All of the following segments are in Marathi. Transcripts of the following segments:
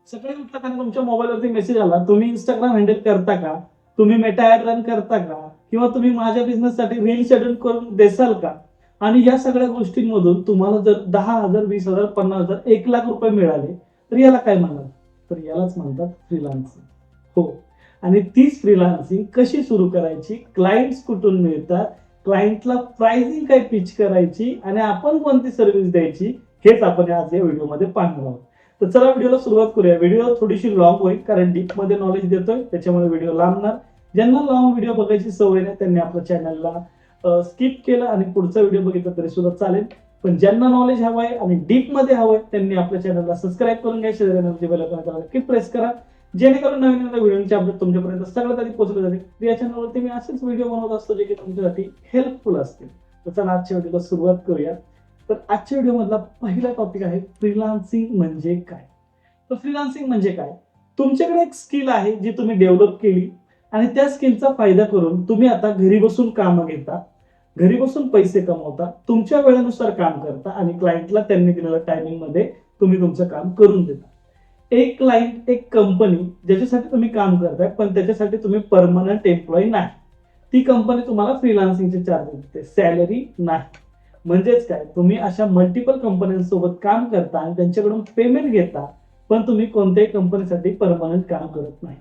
सकाळी उठताना तुमच्या मोबाईलवरती मेसेज आला, तुम्ही इंस्टाग्राम हँडल करता का? तुम्ही मेटा ऍड रन करता का? किंवा तुम्ही माझ्या बिझनेससाठी रील शेड्यूल करून देसाल का? आणि या सगळ्या गोष्टींमधून तुम्हाला जर 10,000, 20,000, 50,000, 1,00,000 रुपये मिळाले, तर याला काय म्हणाल? तर यालाच म्हणतात फ्रीलान्सिंग. हो. आणि तीच फ्रीलान्सिंग कशी सुरू करायची, क्लायंट्स कुठून मिळतात, क्लायंटला प्राइसिंग काय पिच करायची आणि आपण कोणती सर्व्हिस द्यायची, हेच आपण आज या व्हिडिओमध्ये पाहणार आहोत. तर चला व्हिडिओला सुरुवात करूया. व्हिडिओ थोडीशी लॉंग होईल कारण डीप मध्ये नॉलेज देतोय, त्याच्यामुळे व्हिडिओ लांबणार. ज्यांना लॉंग व्हिडिओ बघायची सवय नाही त्यांनी आपल्या चॅनलला स्किप केलं आणि पुढचा व्हिडिओ बघितला तरी सुद्धा चालेल. पण ज्यांना नॉलेज हवंय आणि डीप मध्ये हवंय त्यांनी आपल्या चॅनलला सबस्क्राईब करून घ्या, शेअर आणि बेल आयकॉन नक्की प्रेस करा, जेणेकरून नवीन नवीन व्हिडिओचे अपडेट तुमच्यापर्यंत सगळ्यात आधी पोहोचले जातील. या चॅनलवरती मी असेच व्हिडिओ बनवत असतो जे की तुमच्यासाठी हेल्पफुल असतील. तर चला आजच्या व्हिडिओला सुरुवात करूया. तर आजच्या व्हिडिओ मधला पहिला टॉपिक आहे फ्रीलान्सिंग म्हणजे काय. तर फ्रीलान्सिंग म्हणजे काय? तुमच्याकडे एक स्किल आहे जी तुम्ही डेव्हलप केली आणि त्या स्किलचा फायदा करून तुम्ही आता घरी बसून काम घेता, घरी बसून पैसे कमवता, तुमच्या वेळेनुसार काम करता आणि क्लायंटला त्यांनी दिलेल्या टायमिंग मध्ये तुम्ही तुमचं काम करून देता. एक क्लायंट, एक कंपनी ज्याच्यासाठी तुम्ही काम करताय पण त्याच्यासाठी तुम्ही परमनंट एम्प्लॉई नाही, ती कंपनी तुम्हाला फ्रीलान्सिंगचे चार्जेस देते, सॅलरी नाही. म्हणजेच काय, तुम्ही अशा मल्टिपल कंपन्यांसोबत काम करता आणि त्यांच्याकडून पेमेंट घेता, पण तुम्ही कोणत्याही कंपनीसाठी परमनंट काम करत नाही.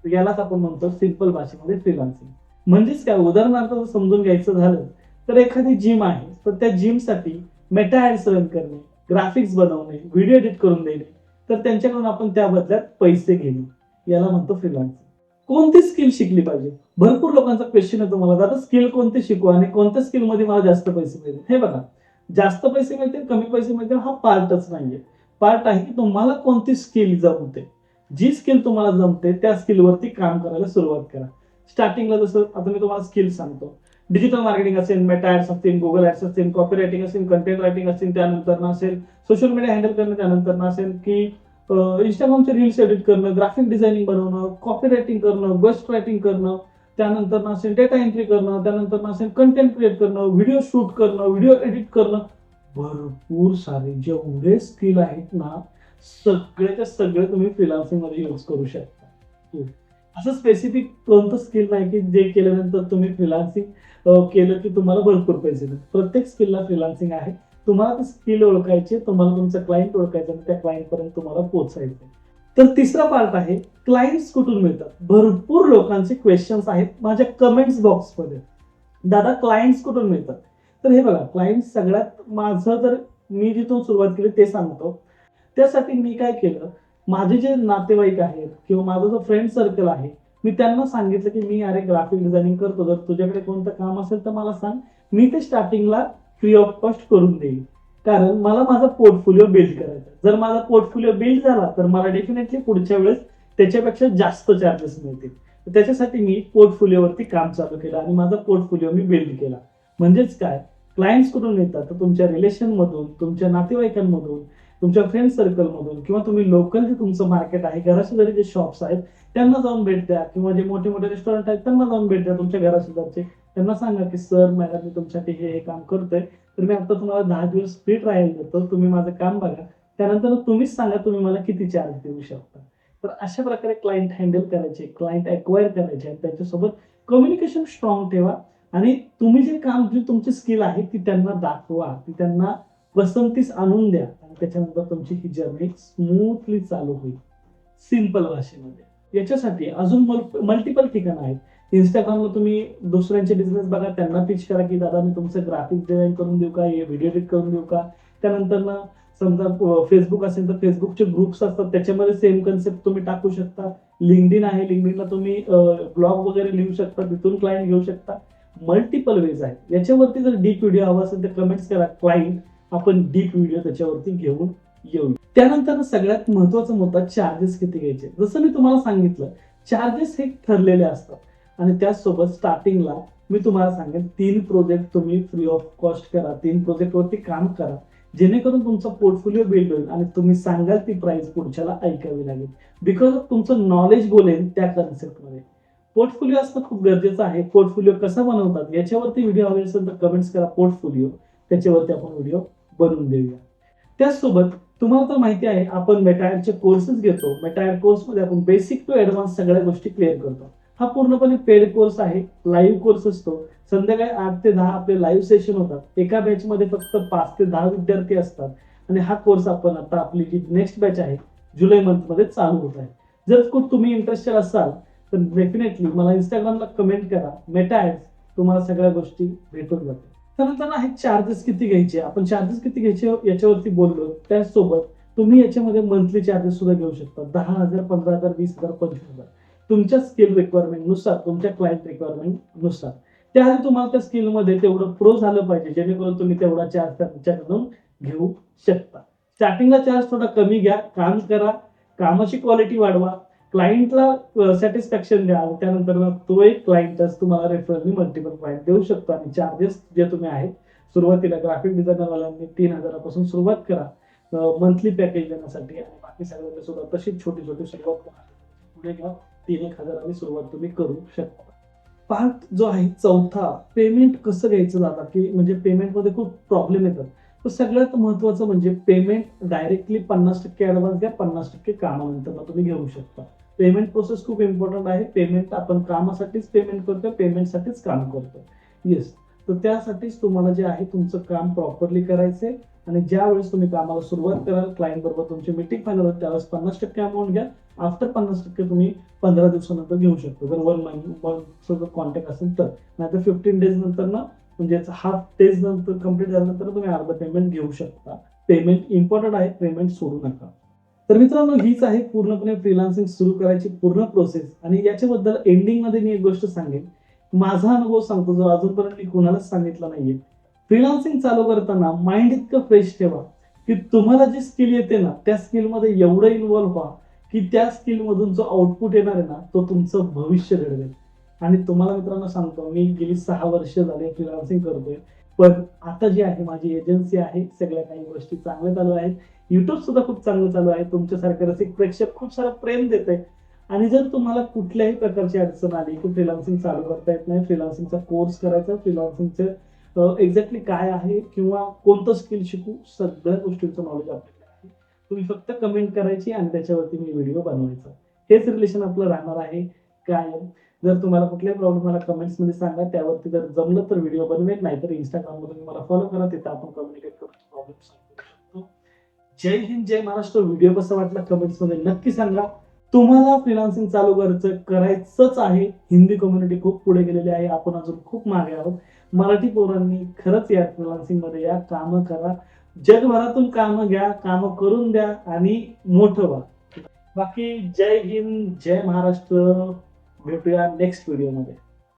यालाच आपण म्हणतो सिंपल भाषेमध्ये फ्रीलान्सिंग. म्हणजेच काय, उदाहरणार्थ जर समजून घ्यायचं झालं तर एखादी जिम आहे, तर त्या जिमसाठी मेटा ऍड्स रन करणे, ग्राफिक्स बनवणे, व्हिडिओ एडिट करून देणे, तर त्यांच्याकडून आपण त्या बदल्यात पैसे घेणे, याला म्हणतो फ्रीलान्सिंग. कोणती स्किल शिकली पाहिजे? भरपूर लोकांचा क्वेश्चन येतो मला, दादा स्किल कोणती शिकू आणि कोणत्या स्किल मध्ये मला जास्त पैसे मिळतील? हे बघा, जास्त पैसे मिळतील, कमी पैसे मिळतील हा पार्टच नाहीये. पार्ट आहे की तुम्हाला कोणती स्किल जमते. जी स्किल तुम्हाला जमते त्या स्किलवरती काम करायला सुरुवात करा. स्टार्टिंगला जसं आता मी तुम्हाला स्किल सांगतो, डिजिटल मार्केटिंग असेल, मेटा ऍड्स असतील, गुगल ऍड्स असतील, कॉपी रायटिंग असेल, कंटेंट रायटिंग असेल, त्यानंतर असेल सोशल मीडिया हँडल करणं, त्यानंतर असेल की इंस्टाग्रामचे रील्स एडिट करणं, ग्राफिक डिझायनिंग बनवणं, कॉपी रायटिंग करणं, गोस्ट रायटिंग करणं, त्यानंतर असेल डेटा एंट्री करणं, त्यानंतर असेल कंटेंट क्रिएट करणं, व्हिडिओ शूट करणं, व्हिडिओ एडिट करणं. भरपूर सारे जेवढे स्किल आहेत ना, सगळेच्या सगळे तुम्ही फ्रीलान्सिंग मध्ये यूज करू शकता. असं स्पेसिफिक कोणतं स्किल नाही की जे केल्यानंतर तुम्ही फ्रीलान्सिंग केलं की तुम्हाला भरपूर पैसे देतात. प्रत्येक स्किलला फ्रीलान्सिंग आहे. तुम्हाला ते स्किल ओळखायचे, तुम्हाला तुमचं क्लायंट ओळखायचं आणि त्या क्लायंट पर्यंत तुम्हाला पोहोचायचं. तर तिसरा पार्ट आहे क्लायंट्स कुठून मिळतात. भरपूर लोकांचे क्वेश्चन्स आहेत माझ्या कमेंट्स बॉक्समध्ये, दादा क्लायंट्स कुठून मिळतात? तर हे बघा, क्लायंट सगळ्यात माझं जर मी जिथून सुरुवात केली ते सांगतो. त्यासाठी मी काय केलं, माझे जे नातेवाईक आहेत किंवा माझा जो फ्रेंड सर्कल आहे, मी त्यांना सांगितलं की मी अरे ग्राफिक डिझायनिंग करतो, जर तुझ्याकडे कोणतं काम असेल तर मला सांग, मी ते स्टार्टिंगला फ्री ऑफ कॉस्ट करून देईल. कारण मला माझा पोर्टफोलिओ बिल्ड करायचा. जर माझा पोर्टफोलिओ बिल्ड झाला तर मला डेफिनेटली पुढच्या वेळेस त्याच्यापेक्षा जास्त चार्जेस मिळतील. त्याच्यासाठी मी पोर्टफोलिओवरती काम चालू केलं आणि माझा पोर्टफोलिओ मी बिल्ड केला. म्हणजेच काय, क्लायंट्स कुठून येतात? तर तुमच्या रिलेशन मधून, तुमच्या नातेवाईकांमधून, तुमच्या फ्रेंड सर्कल मधून, किंवा तुम्ही लोकल जे तुमचं मार्केट आहे, घराशेजारी जे शॉप्स आहेत त्यांना जाऊन भेट द्या, किंवा जे मोठे मोठे रेस्टॉरंट आहेत त्यांना जाऊन भेट द्या तुमच्या घराशेजारचे. त्यांना सांगा की सर मॅडम मी तुमच्यासाठी हे काम करतोय, तर मी आता तुम्हाला 10 दिवस फ्री ट्रायल देतो, तुम्ही माझं काम बघा, त्यानंतर तुम्हीच सांगा तुम्ही मला किती चार्ज देऊ शकता. तर अशा प्रकारे क्लायंट हँडल करायचे, क्लायंट अक्वायर करायचे आणि त्यांच्यासोबत कम्युनिकेशन स्ट्रॉंग ठेवा. आणि तुम्ही जे काम, जी तुमची स्किल आहे ती त्यांना दाखवा, ती त्यांना पसंतीस आणून द्या आणि त्याच्यानंतर तुमची ही जर्नी स्मूथली चालू होईल. सिंपल भाषेमध्ये. याच्यासाठी अजून मल्टिपल ठिकाणं आहेत. इंस्टाग्रामला तुम्ही दुसऱ्यांचे बिझनेस बघा, त्यांना पिच करा की दादा मी तुमचं ग्राफिक डिझाईन करून देऊ का, व्हिडिओ एडिट करून देऊ का. त्यानंतर समजा फेसबुक असेल तर फेसबुकचे ग्रुप्स असतात, त्याच्यामध्ये सेम कन्सेप्ट तुम्ही टाकू शकता. लिंक्डइन आहे, लिंक्डइनला तुम्ही ब्लॉग वगैरे लिहू शकता, तिथून क्लायंट घेऊ शकता. मल्टिपल वेज आहेत. याच्यावरती जर डीप व्हिडिओ हवा असेल तर कमेंट्स करा, क्लायंट आपण डीप व्हिडिओ त्याच्यावरती घेऊन येऊ. त्यानंतर सगळ्यात महत्वाचा मुद्दा, चार्जेस किती घ्यायचे. जसं मी तुम्हाला सांगितलं, चार्जेस हे ठरलेले असतात आणि त्याचसोबत स्टार्टिंगला मी तुम्हाला सांगेन 3 प्रोजेक्ट तुम्ही फ्री ऑफ कॉस्ट करा, 3 प्रोजेक्ट वरती काम करा, जेणेकरून तुमचा पोर्टफोलिओ बिल्ड होईल आणि तुम्ही सांगाल ती प्राइस पुढच्याला ऐकावी लागेल. बिकॉज तुमचं नॉलेज बोलेल त्या कन्सेप्टमध्ये. पोर्टफोलिओ असणं खूप गरजेचं आहे. पोर्टफोलिओ कसा बनवतात याच्यावरती व्हिडिओ हवे असेल तर कमेंट्स करा पोर्टफोलिओ, त्याच्यावरती आपण व्हिडिओ बनवून देऊया. त्याचसोबत तुम्हाला तर माहिती आहे आपण मेटायरचे कोर्सेस घेतो. मेटायर कोर्समध्ये आपण बेसिक टू ऍडव्हान्स सगळ्या गोष्टी क्लिअर करतो. हा पूर्णपणे पेड कोर्स आहे. लाईव्ह कोर्स असतो. संध्याकाळी 8 ते 10 आपले लाईव्ह सेशन होतात. एका बॅचमध्ये फक्त 5 ते 10 विद्यार्थी असतात आणि हा कोर्स आपण आता आपली जी नेक्स्ट बॅच आहे जुलै मंथमध्ये चालू होत आहे. जर खूप तुम्ही इंटरेस्टेड असाल तर डेफिनेटली मला इंस्टाग्रामला कमेंट करा. मेटायर्स तुम्हाला सगळ्या गोष्टी भेटून जातील. त्यानंतर आहे चार्जेस किती घ्यायचे. आपण चार्जेस किती घ्यायचे याच्यावरती बोललो. त्याचसोबत तुम्ही याच्यामध्ये मंथली चार्जेस सुद्धा घेऊ शकता. 10,000, 15,000, 20,000, 25,000 तुमच्या स्किल रिक्वायरमेंट नुसार, तुमच्या क्लायंट रिक्वायरमेंट नुसार. त्याआधी तुम्हाला त्या स्किलमध्ये तेवढं प्रो झालं पाहिजे जेणेकरून तुम्ही तेवढा चार्ज त्यांच्याकडून घेऊ शकता. स्टार्टिंगला चार्ज थोडा कमी घ्या. काम करा, कामाची क्वालिटी वाढवा, क्लायंटला सॅटिस्फॅक्शन द्या आणि त्यानंतर तो एक क्लायंटच तुम्हाला रेफरली मल्टिपल क्लायंट देऊ शकतो. आणि चार्जेस जे तुम्ही आहेत सुरुवातीला ग्राफिक डिझायनरवाल्यांनी 3,000 पासून सुरुवात करा मंथली पॅकेज देण्यासाठी आणि बाकी सगळ्यांनी सुद्धा तशीच छोटी छोटी सुरुवात करा. पुढे घ्या 3,000 सुरुवात तुम्ही करू शकता. पार्ट जो आहे चौथा, पेमेंट कसं घ्यायचं जातं की म्हणजे पेमेंटमध्ये खूप प्रॉब्लेम येतात. तर सगळ्यात महत्वाचं म्हणजे पेमेंट डायरेक्टली 50% ऍडव्हान्स घ्या, 50% कामानंतर तुम्ही घेऊ शकता. पेमेंट प्रोसेस खूप इम्पॉर्टंट आहे. पेमेंट आपण कामासाठीच पेमेंट करतो, पेमेंटसाठीच काम करतो. येस, तर त्यासाठीच तुम्हाला जे आहे तुमचं काम प्रॉपरली करायचंय आणि ज्या वेळेस तुम्ही कामाला सुरुवात कराल क्लायंट बरोबर तुमची मीटिंग फायनल होईल त्यावेळेस 50% अमाऊंट घ्या. आफ्टर 50% तुम्ही 15 दिवसानंतर घेऊ शकतो जर 1 मंथचा कॉन्टॅक्ट असेल तर. नाहीतर 15 डेज नंतर ना म्हणजे हाफ डेज नंतर कम्प्लीट झाल्यानंतर तुम्ही अर्ध पेमेंट घेऊ शकता. पेमेंट इम्पॉर्टंट आहे, पेमेंट सोडू नका. तर मित्रांनो हीच आहे पूर्णपणे फ्रीलान्सिंग सुरू करायची पूर्ण प्रोसेस. आणि याच्याबद्दल एंडिंग मध्ये मी एक गोष्ट सांगेन. माझा अनुभव सांगतो जो अजूनपर्यंत मी कुणालाच सांगितला नाहीये. फ्रीलान्सिंग चालू करताना माइंड इतकं फ्रेश ठेवा की तुम्हाला जी स्किल येते ना त्या स्किलमध्ये एवढं इन्व्हॉल्व्ह व्हा की त्या स्किल मधून जो आउटपुट येणार आहे ना तो तुमचं भविष्य घडवेल. आणि तुम्हाला मित्रांनो सांगतो मी गेली 6 वर्ष झाले फ्रीलान्सिंग करतोय. पण आता जी आहे माझी एजन्सी आहे, सगळ्या काही गोष्टी चांगल्या चालू आहेत. युट्यूब सुद्धा खूप चांगलं चालू आहे. तुमच्यासारखे रसिक प्रेक्षक खूप सारं प्रेम देत आहे. आणि जर तुम्हाला कुठल्याही प्रकारची अडचण आली की फ्रीलान्सिंग चालू करता येत नाही, फ्रीलान्सिंगचा कोर्स करायचा, फ्रीलान्सिंगचं एक्झॅक्टली काय आहे किंवा कोणतं स्किल शिकू, सगळ्या गोष्टींचं नॉलेज आपल्याकडे आहे. तुम्ही फक्त कमेंट करायची आणि त्याच्यावरती मी व्हिडिओ बनवायचा. हेच रिलेशन आपलं राहणार आहे कायम. जर तुम्हाला कुठल्याही प्रॉब्लेम मला कमेंट्स मध्ये सांगा. त्यावरती जर जमलं तर व्हिडिओ बनवेल, नाहीतर इंस्टाग्राम मध्ये मला फॉलो करा. तिथे आपण कम्युनिकेट करून प्रॉब्लेम सॉल्व्ह करू शकतो. जय हिंद, जय महाराष्ट्र. व्हिडिओ कसा वाटला कमेंट्स मध्ये नक्की सांगा. तुम्हाला फ्रीलान्सिंग चालू करायचंच आहे. हिंदी कम्युनिटी खूप पुढे गेलेली आहे, आपण अजून खूप मागे आहोत. मराठी पोरांनी खरंच या फ्रीलान्सिंग मध्ये या, कामं करा, जगभरातून कामं घ्या, कामं करून द्या आणि मोठं व्हा. बाकी जय हिंद, जय महाराष्ट्र. भेटूया नेक्स्ट व्हिडिओ मध्ये.